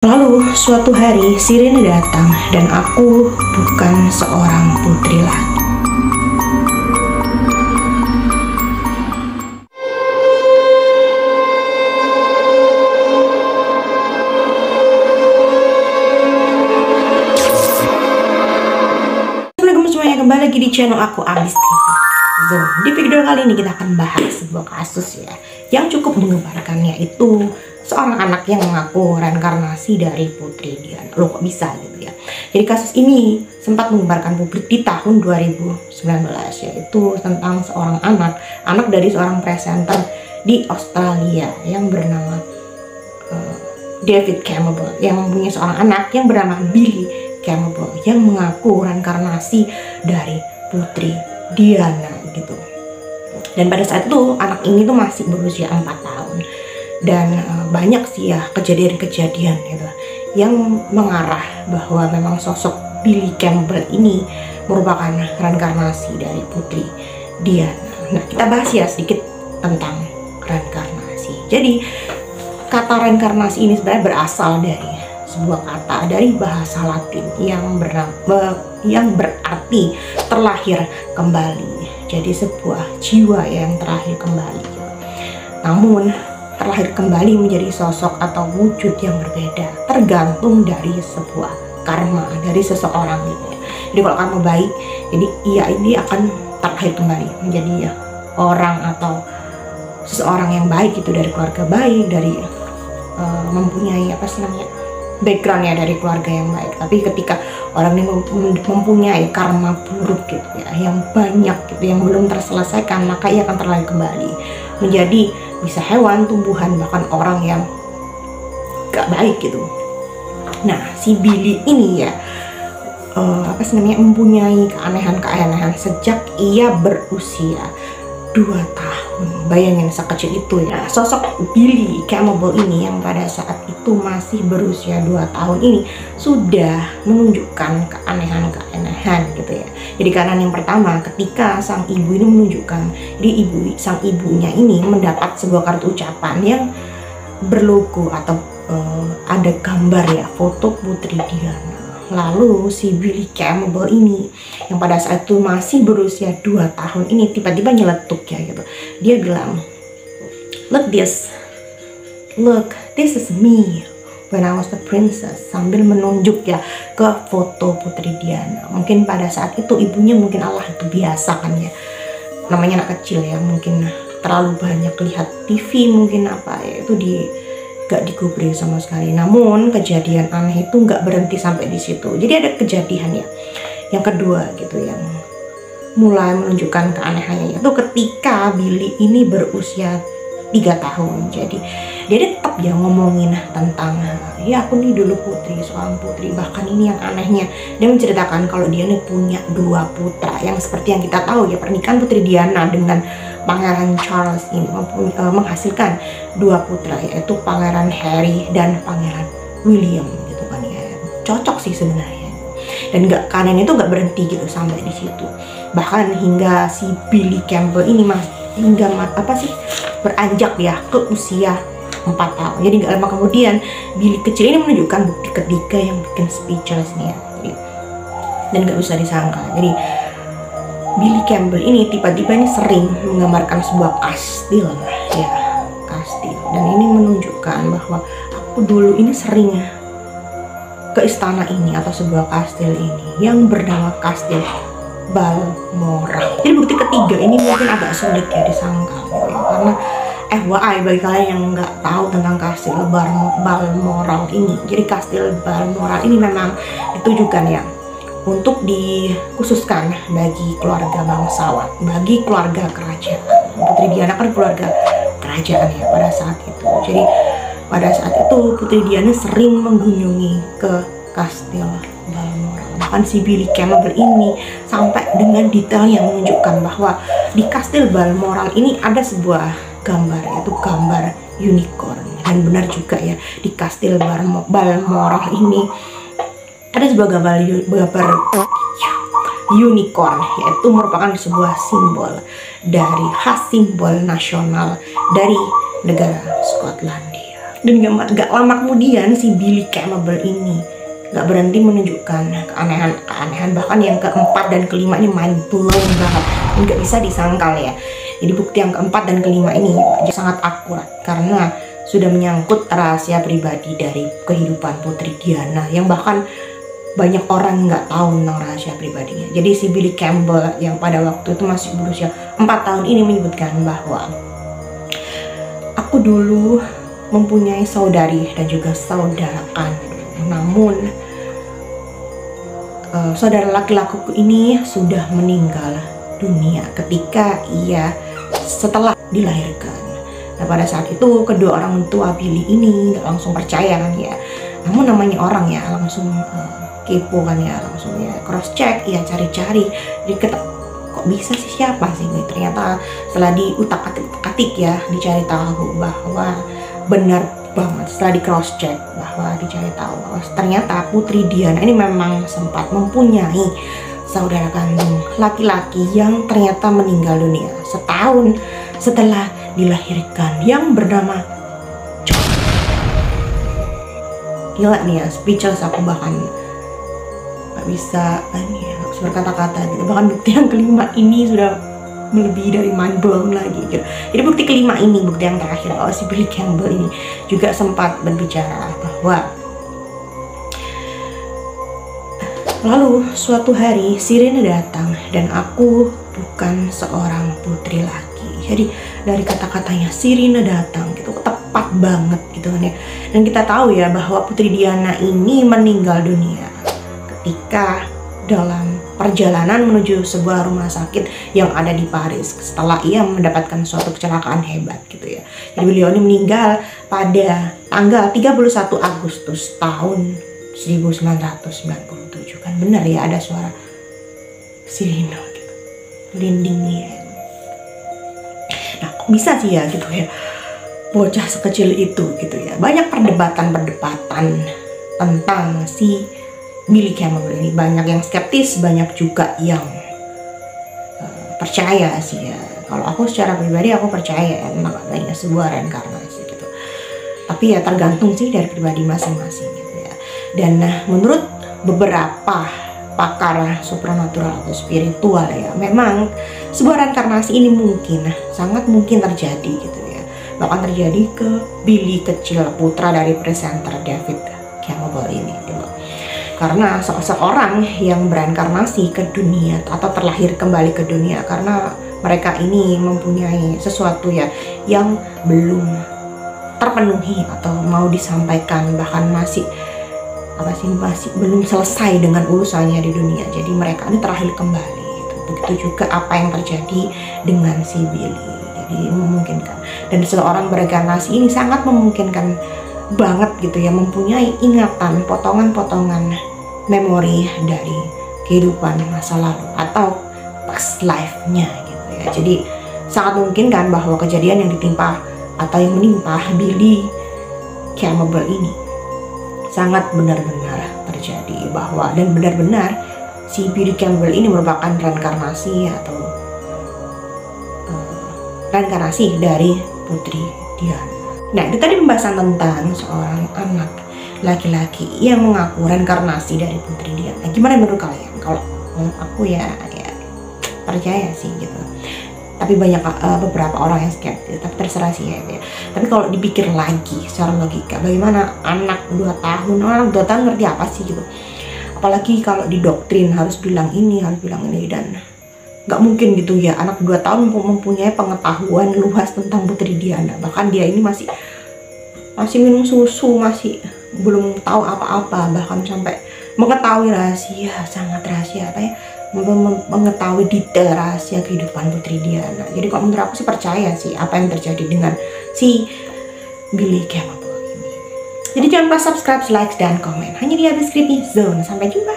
Lalu suatu hari sirine datang dan aku bukan seorang putri lagi. Assalamualaikum semuanya, kembali lagi di channel aku Abis TV. So, di video kali ini kita akan bahas sebuah kasus ya yang cukup menggemparkan, yaitu seorang anak yang mengaku reinkarnasi dari Putri Diana. Loh, kok bisa gitu ya? Jadi kasus ini sempat menggemparkan publik di tahun 2019, yaitu tentang seorang anak dari seorang presenter di Australia yang bernama David Campbell, yang mempunyai seorang anak yang bernama Billy Campbell yang mengaku reinkarnasi dari Putri Diana gitu. Dan pada saat itu anak ini tuh masih berusia 4 tahun. Dan banyak sih ya kejadian-kejadian gitu yang mengarah bahwa memang sosok Billy Campbell ini merupakan reinkarnasi dari Putri Diana. Nah, kita bahas ya sedikit tentang reinkarnasi. Jadi kata reinkarnasi ini sebenarnya berasal dari sebuah kata dari bahasa Latin yang berarti terlahir kembali. Jadi sebuah jiwa yang terlahir kembali. Namun terlahir kembali menjadi sosok atau wujud yang berbeda tergantung dari sebuah karma dari seseorang gitu ya. Jadi kalau karma baik, jadi ia ini akan terlahir kembali menjadi ya, orang atau seseorang yang baik itu dari keluarga baik, dari mempunyai backgroundnya dari keluarga yang baik. Tapi ketika orang ini mempunyai karma buruk gitu ya, yang banyak gitu, yang belum terselesaikan, maka ia akan terlahir kembali menjadi bisa hewan, tumbuhan, bahkan orang yang gak baik gitu. Nah, si Billy ini ya mempunyai keanehan-keanehan sejak ia berusia 2 tahun. Bayangin sekecil itu ya. Sosok Billy Campbell ini yang pada saat itu masih berusia 2 tahun ini sudah menunjukkan keanehan-keanehan gitu ya. Jadi karena yang pertama, ketika sang ibu ini menunjukkan, sang ibunya ini mendapat sebuah kartu ucapan yang berlogo atau ada gambar ya, foto Putri Diana. Lalu si Billy Campbell ini yang pada saat itu masih berusia 2 tahun ini tiba-tiba nyeletuk ya gitu. Dia bilang, look, this is me when I was the princess, sambil menunjuk ya ke foto Putri Diana. Mungkin pada saat itu ibunya mungkin Allah itu biasa kan ya, namanya anak kecil ya, mungkin terlalu banyak lihat TV, mungkin apa ya, itu gak digubris sama sekali. Namun kejadian aneh itu gak berhenti sampai di situ. Jadi ada kejadian ya yang kedua gitu, yang mulai menunjukkan keanehannya, yaitu ketika Billy ini berusia 3 tahun. Jadi dia tetap ya ngomongin tentang, ya aku nih dulu seorang putri. Bahkan ini yang anehnya, dia menceritakan kalau dia nih punya 2 putra, yang seperti yang kita tahu ya, pernikahan Putri Diana dengan Pangeran Charles ini menghasilkan 2 putra, yaitu Pangeran Harry dan Pangeran William gitu kan ya. Cocok sih sebenarnya. Dan kanan itu gak berhenti gitu sampai di situ. Bahkan hingga si Billy Campbell ini beranjak ya ke usia 4 tahun. Jadi gak lama kemudian Billy kecil ini menunjukkan bukti ketiga yang bikin speechless nih ya. Dan gak bisa disangka. Jadi Billy Campbell ini tiba-tiba ini sering menggambarkan sebuah kastil ya, kastil. Dan ini menunjukkan bahwa aku dulu ini sering ke istana ini atau sebuah kastil ini yang bernama Kastil Balmoral. Jadi bukti ketiga ini mungkin agak sulit ya disangka ya, karena FYI bagi kalian yang nggak tahu tentang Kastil Balmoral ini. Jadi Kastil Balmoral ini memang ditujukan ya untuk dikhususkan bagi keluarga bangsawan, bagi keluarga kerajaan. Putri Diana kan keluarga kerajaan ya pada saat itu. Jadi pada saat itu Putri Diana sering mengunjungi ke Kastil Balmoral. Bahkan si Billy Campbell ini sampai dengan detail yang menunjukkan bahwa di Kastil Balmoral ini ada sebuah gambar, yaitu gambar unicorn. Dan benar juga ya, di Kastil Balmoral ini ada sebuah gambar unicorn, yaitu merupakan sebuah simbol dari khas simbol nasional dari negara Skotlandia. Dan gak lama kemudian si Billy Campbell ini gak berhenti menunjukkan keanehan, bahkan yang keempat dan kelima ini mind blowing banget, nggak bisa disangkal ya. Jadi bukti yang keempat dan kelima ini sangat akurat karena sudah menyangkut rahasia pribadi dari kehidupan Putri Diana yang bahkan banyak orang nggak tahu tentang rahasia pribadinya. Jadi si Billy Campbell yang pada waktu itu masih berusia 4 tahun ini menyebutkan bahwa aku dulu mempunyai saudari dan juga saudara kandung. Namun saudara laki-lakiku ini sudah meninggal dunia ketika ia setelah dilahirkan. Nah pada saat itu kedua orang tua Billy ini nggak langsung percaya kan ya. Namun namanya orang ya langsung kepo kan ya, langsung ya cross check ya, cari-cari. Jadi kok bisa sih, siapa sih ini? Ternyata setelah diutak-atik ya, dicari tahu bahwa benar banget, setelah di cross check bahwa dicari tahu bahwa ternyata Putri Diana ini memang sempat mempunyai saudara kandung laki-laki yang ternyata meninggal dunia setahun setelah dilahirkan yang bernama John. Gila nih ya, speechless aku, bahkan gak bisa berkata-kata gitu. Bahkan bukti yang kelima ini sudah melebihi dari mind blown lagi gitu. Jadi bukti kelima ini, bukti yang terakhir, bahwa si Billy Campbell ini juga sempat berbicara bahwa lalu suatu hari sirine datang dan aku bukan seorang putri lagi. Jadi dari kata-katanya sirine datang gitu tepat banget gitu kan ya. Dan kita tahu ya bahwa Putri Diana ini meninggal dunia ketika dalam perjalanan menuju sebuah rumah sakit yang ada di Paris setelah ia mendapatkan suatu kecelakaan hebat gitu ya. Jadi beliau ini meninggal pada tanggal 31 Agustus tahun 1997. Kan benar ya, ada suara sirine gitu, merinding ya. Nah kok bisa sih ya gitu ya, bocah sekecil itu gitu ya. Banyak perdebatan tentang si Billy Campbell ini, banyak yang skeptis, banyak juga yang percaya sih ya. Kalau aku secara pribadi aku percaya emang adanya sebuah reinkarnasi gitu. Tapi ya tergantung sih dari pribadi masing-masing gitu ya. Dan menurut beberapa pakar supranatural atau spiritual ya, memang sebuah reinkarnasi ini sangat mungkin terjadi gitu ya. Bahkan terjadi ke Billy kecil, putra dari presenter David Campbell ini gitu. Karena seseorang yang bereinkarnasi ke dunia atau terlahir kembali ke dunia karena mereka ini mempunyai sesuatu ya yang belum terpenuhi atau mau disampaikan, bahkan masih belum selesai dengan urusannya di dunia. Jadi mereka ini terlahir kembali gitu. Begitu juga apa yang terjadi dengan si Billy. Jadi memungkinkan, dan seseorang bereinkarnasi ini sangat memungkinkan banget gitu ya, mempunyai ingatan, potongan-potongan memori dari kehidupan masa lalu atau past life-nya gitu ya. Jadi sangat mungkin kan bahwa kejadian yang ditimpa atau yang menimpa Billy Campbell ini sangat benar-benar terjadi, bahwa dan benar-benar si Billy Campbell ini merupakan reinkarnasi atau reinkarnasi dari Putri Diana. Nah itu tadi pembahasan tentang seorang anak laki-laki yang mengaku reinkarnasi dari Putri Diana. Gimana menurut kalian? Kalau aku ya percaya sih gitu. Tapi banyak beberapa orang yang skeptis, tapi terserah sih ya. Tapi kalau dipikir lagi secara logika, bagaimana anak 2 tahun, orang 2 tahun ngerti apa sih gitu. Apalagi kalau didoktrin harus bilang ini, dan nggak mungkin gitu ya anak 2 tahun mempunyai pengetahuan luas tentang Putri Diana. Bahkan dia ini masih minum susu, masih belum tahu apa-apa, bahkan sampai mengetahui rahasia, sangat rahasia mengetahui detail rahasia kehidupan Putri Diana. Jadi kalau menurut aku sih percaya sih apa yang terjadi dengan si Billy Campbell ini. Jadi jangan lupa subscribe, like, dan komen hanya di Abis Creepy Zone. Sampai jumpa.